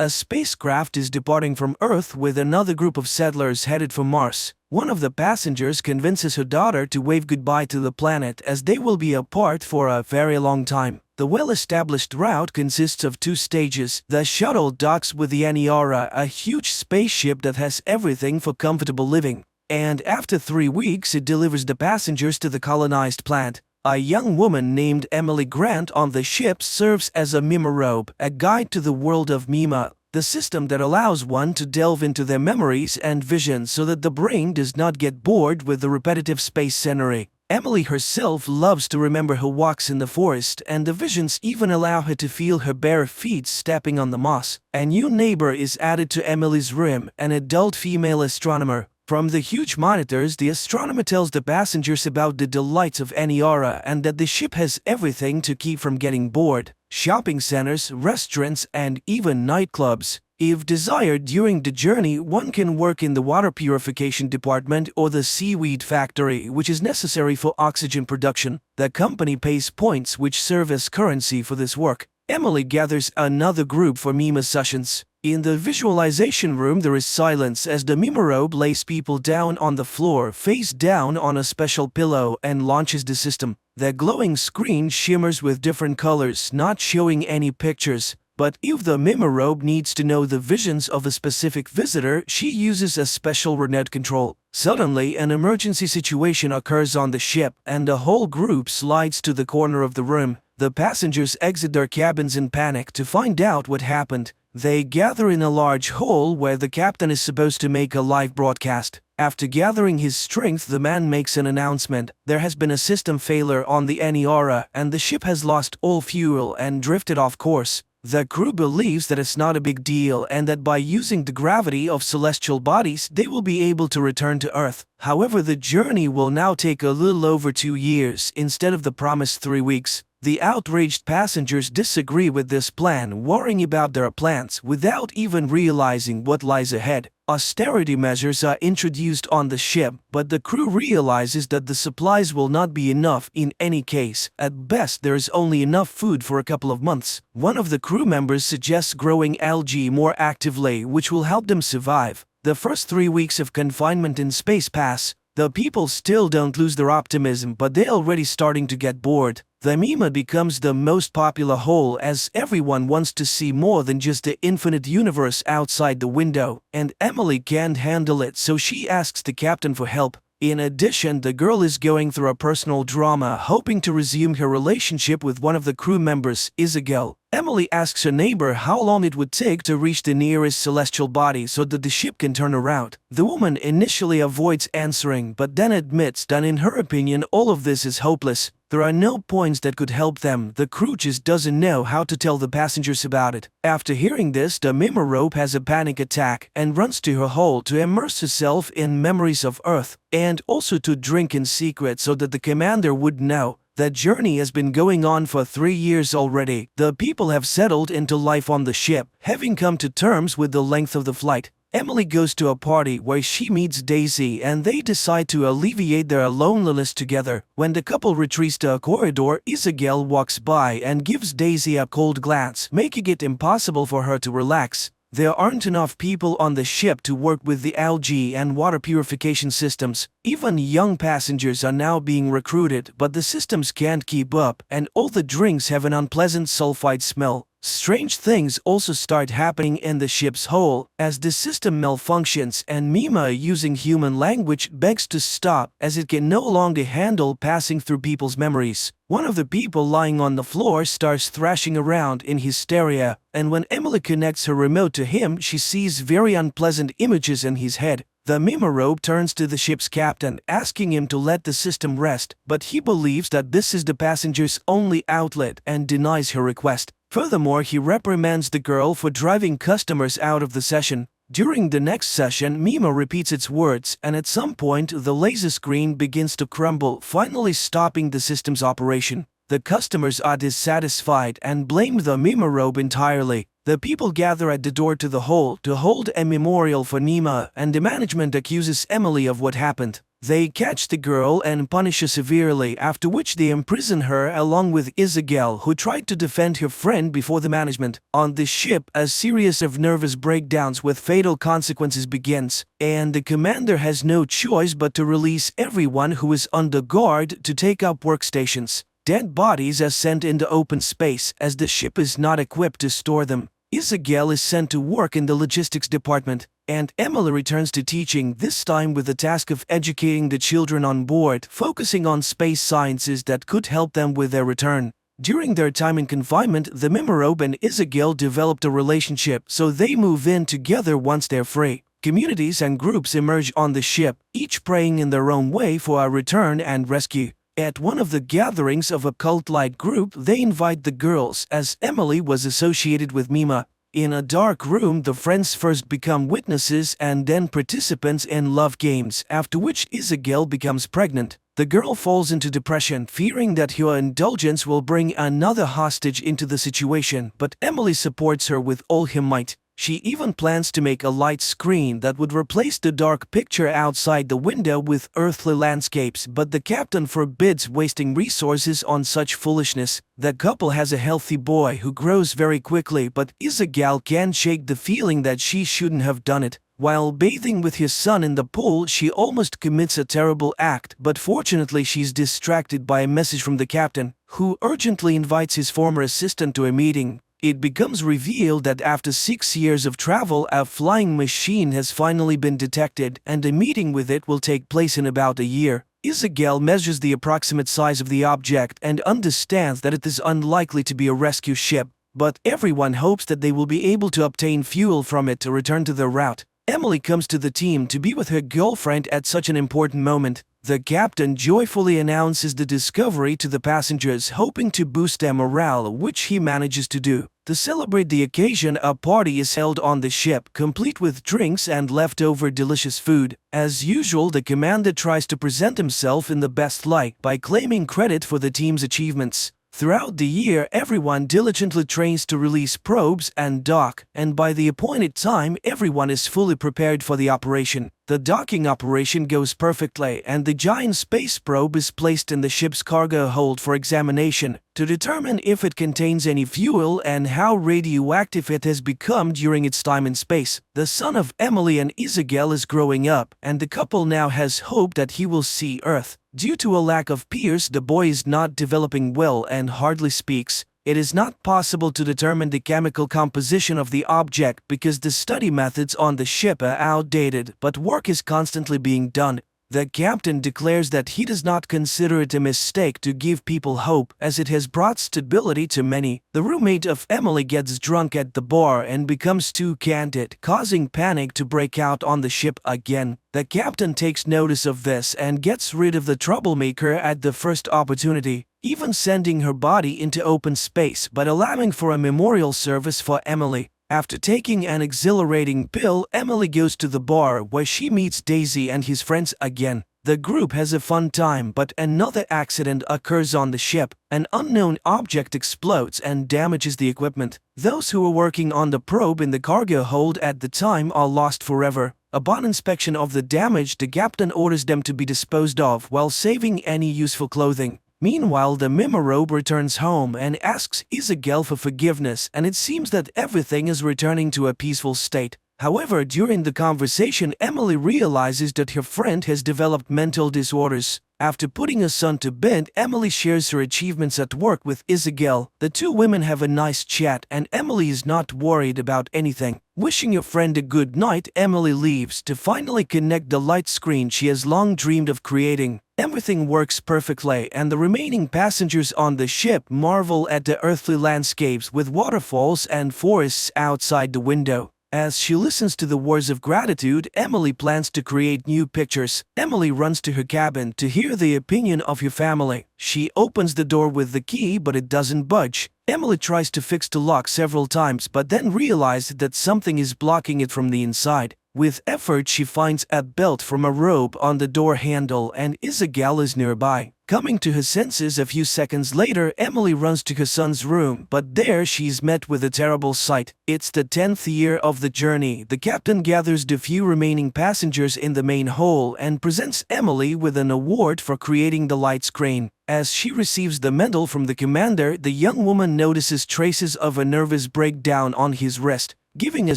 A spacecraft is departing from Earth with another group of settlers headed for Mars. One of the passengers convinces her daughter to wave goodbye to the planet as they will be apart for a very long time. The well-established route consists of 2 stages. The shuttle docks with the Aniara, a huge spaceship that has everything for comfortable living. And after 3 weeks it delivers the passengers to the colonized planet. A young woman named Emily Grant on the ship serves as a Mimorobe, a guide to the world of Mima, the system that allows one to delve into their memories and visions so that the brain does not get bored with the repetitive space scenery. Emily herself loves to remember her walks in the forest, and the visions even allow her to feel her bare feet stepping on the moss. A new neighbor is added to Emily's room, an adult female astronomer. From the huge monitors, the astronomer tells the passengers about the delights of Aniara and that the ship has everything to keep from getting bored: shopping centers, restaurants, and even nightclubs. If desired, during the journey, one can work in the water purification department or the seaweed factory, which is necessary for oxygen production. The company pays points which serve as currency for this work. Emily gathers another group for Mima sessions. In the visualization room there is silence as the Mimorobe lays people down on the floor face down on a special pillow and launches the system. The glowing screen shimmers with different colors, not showing any pictures. But if the Mimorobe needs to know the visions of a specific visitor, she uses a special remote control. Suddenly, an emergency situation occurs on the ship, and the whole group slides to the corner of the room. The passengers exit their cabins in panic to find out what happened. They gather in a large hall where the captain is supposed to make a live broadcast. After gathering his strength, the man makes an announcement. There has been a system failure on the Aniara, and the ship has lost all fuel and drifted off course. The crew believes that it's not a big deal and that by using the gravity of celestial bodies, they will be able to return to Earth. However, the journey will now take a little over 2 years instead of the promised 3 weeks. The outraged passengers disagree with this plan, worrying about their plans without even realizing what lies ahead. Austerity measures are introduced on the ship, but the crew realizes that the supplies will not be enough in any case. At best, there is only enough food for a couple of months. One of the crew members suggests growing algae more actively, which will help them survive. The first 3 weeks of confinement in space pass. The people still don't lose their optimism, but they're already starting to get bored. The Mima becomes the most popular hole as everyone wants to see more than just the infinite universe outside the window, and Emily can't handle it, so she asks the captain for help. In addition, the girl is going through a personal drama, hoping to resume her relationship with one of the crew members, Isabel. Emily asks her neighbor how long it would take to reach the nearest celestial body so that the ship can turn around. The woman initially avoids answering, but then admits that in her opinion all of this is hopeless. There are no points that could help them. The crew just doesn't know how to tell the passengers about it. After hearing this, the Mimorobe has a panic attack and runs to her hole to immerse herself in memories of Earth, and also to drink in secret so that the commander would know. That journey has been going on for 3 years already. The people have settled into life on the ship, having come to terms with the length of the flight. Emily goes to a party where she meets Daisy and they decide to alleviate their loneliness together. When the couple retreats to a corridor, Isabel walks by and gives Daisy a cold glance, making it impossible for her to relax. There aren't enough people on the ship to work with the algae and water purification systems. Even young passengers are now being recruited, but the systems can't keep up, and all the drinks have an unpleasant sulfide smell. Strange things also start happening in the ship's hull as the system malfunctions, and Mima, using human language, begs to stop as it can no longer handle passing through people's memories. One of the people lying on the floor starts thrashing around in hysteria, and when Emily connects her remote to him, she sees very unpleasant images in his head. The Mimorobe turns to the ship's captain, asking him to let the system rest, but he believes that this is the passenger's only outlet and denies her request. Furthermore, he reprimands the girl for driving customers out of the session. During the next session, Mima repeats its words, and at some point the laser screen begins to crumble, finally stopping the system's operation. The customers are dissatisfied and blame the Mimorobe entirely. The people gather at the door to the hall to hold a memorial for Nima, and the management accuses Emily of what happened. They catch the girl and punish her severely, after which they imprison her along with Isabel, who tried to defend her friend before the management. On the ship, a series of nervous breakdowns with fatal consequences begins, and the commander has no choice but to release everyone who is under guard to take up workstations. Dead bodies are sent into open space as the ship is not equipped to store them. Isabel is sent to work in the logistics department, and Emily returns to teaching, this time with the task of educating the children on board, focusing on space sciences that could help them with their return. During their time in confinement, the Mimorobe and Isabel developed a relationship, so they move in together once they're free. Communities and groups emerge on the ship, each praying in their own way for a return and rescue. At one of the gatherings of a cult-like group, they invite the girls, as Emily was associated with Mima. In a dark room, the friends first become witnesses and then participants in love games, after which Isabel becomes pregnant. The girl falls into depression, fearing that her indulgence will bring another hostage into the situation, but Emily supports her with all her might. She even plans to make a light screen that would replace the dark picture outside the window with earthly landscapes, but the captain forbids wasting resources on such foolishness. The couple has a healthy boy who grows very quickly, but Isabel can't shake the feeling that she shouldn't have done it. While bathing with his son in the pool, she almost commits a terrible act, but fortunately she's distracted by a message from the captain, who urgently invites his former assistant to a meeting. It becomes revealed that after 6 years of travel, a flying machine has finally been detected, and a meeting with it will take place in about a year. Isabel measures the approximate size of the object and understands that it is unlikely to be a rescue ship, but everyone hopes that they will be able to obtain fuel from it to return to their route. Emily comes to the team to be with her girlfriend at such an important moment. The captain joyfully announces the discovery to the passengers, hoping to boost their morale, which he manages to do. To celebrate the occasion, a party is held on the ship, complete with drinks and leftover delicious food. As usual, the commander tries to present himself in the best light by claiming credit for the team's achievements. Throughout the year, everyone diligently trains to release probes and dock, and by the appointed time, everyone is fully prepared for the operation. The docking operation goes perfectly, and the giant space probe is placed in the ship's cargo hold for examination to determine if it contains any fuel and how radioactive it has become during its time in space. The son of Emily and Isabel is growing up, and the couple now has hope that he will see Earth. Due to a lack of peers, the boy is not developing well and hardly speaks. It is not possible to determine the chemical composition of the object because the study methods on the ship are outdated, but work is constantly being done. The captain declares that he does not consider it a mistake to give people hope, as it has brought stability to many. The roommate of Emily gets drunk at the bar and becomes too candid, causing panic to break out on the ship again. The captain takes notice of this and gets rid of the troublemaker at the first opportunity, even sending her body into open space but allowing for a memorial service for Emily. After taking an exhilarating pill, Emily goes to the bar where she meets Daisy and his friends again. The group has a fun time, but another accident occurs on the ship. An unknown object explodes and damages the equipment. Those who were working on the probe in the cargo hold at the time are lost forever. Upon inspection of the damage, the captain orders them to be disposed of while saving any useful clothing. Meanwhile, the Mimorobe returns home and asks Isabel for forgiveness, and it seems that everything is returning to a peaceful state. However, during the conversation, Emily realizes that her friend has developed mental disorders. After putting her son to bed, Emily shares her achievements at work with Isabel. The two women have a nice chat, and Emily is not worried about anything. Wishing her friend a good night, Emily leaves to finally connect the light screen she has long dreamed of creating. Everything works perfectly, and the remaining passengers on the ship marvel at the earthly landscapes with waterfalls and forests outside the window. As she listens to the words of gratitude, Emily plans to create new pictures. Emily runs to her cabin to hear the opinion of her family. She opens the door with the key, but it doesn't budge. Emily tries to fix the lock several times, but then realizes that something is blocking it from the inside. With effort, she finds a belt from a rope on the door handle, and Isabel is nearby. Coming to her senses a few seconds later, Emily runs to her son's room, but there she's met with a terrible sight. It's the 10th year of the journey. The captain gathers the few remaining passengers in the main hold and presents Emily with an award for creating the light screen. As she receives the medal from the commander, the young woman notices traces of a nervous breakdown on his wrist. Giving a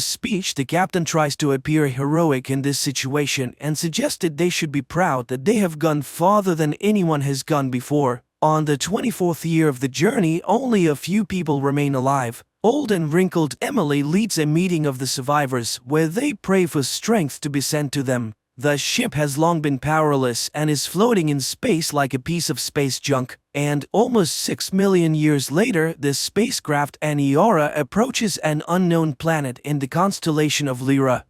speech, the captain tries to appear heroic in this situation and suggested they should be proud that they have gone farther than anyone has gone before. On the 24th year of the journey, only a few people remain alive. Old and wrinkled Emily leads a meeting of the survivors where they pray for strength to be sent to them. The ship has long been powerless and is floating in space like a piece of space junk. And almost 6 million years later, the spacecraft Aniara approaches an unknown planet in the constellation of Lyra.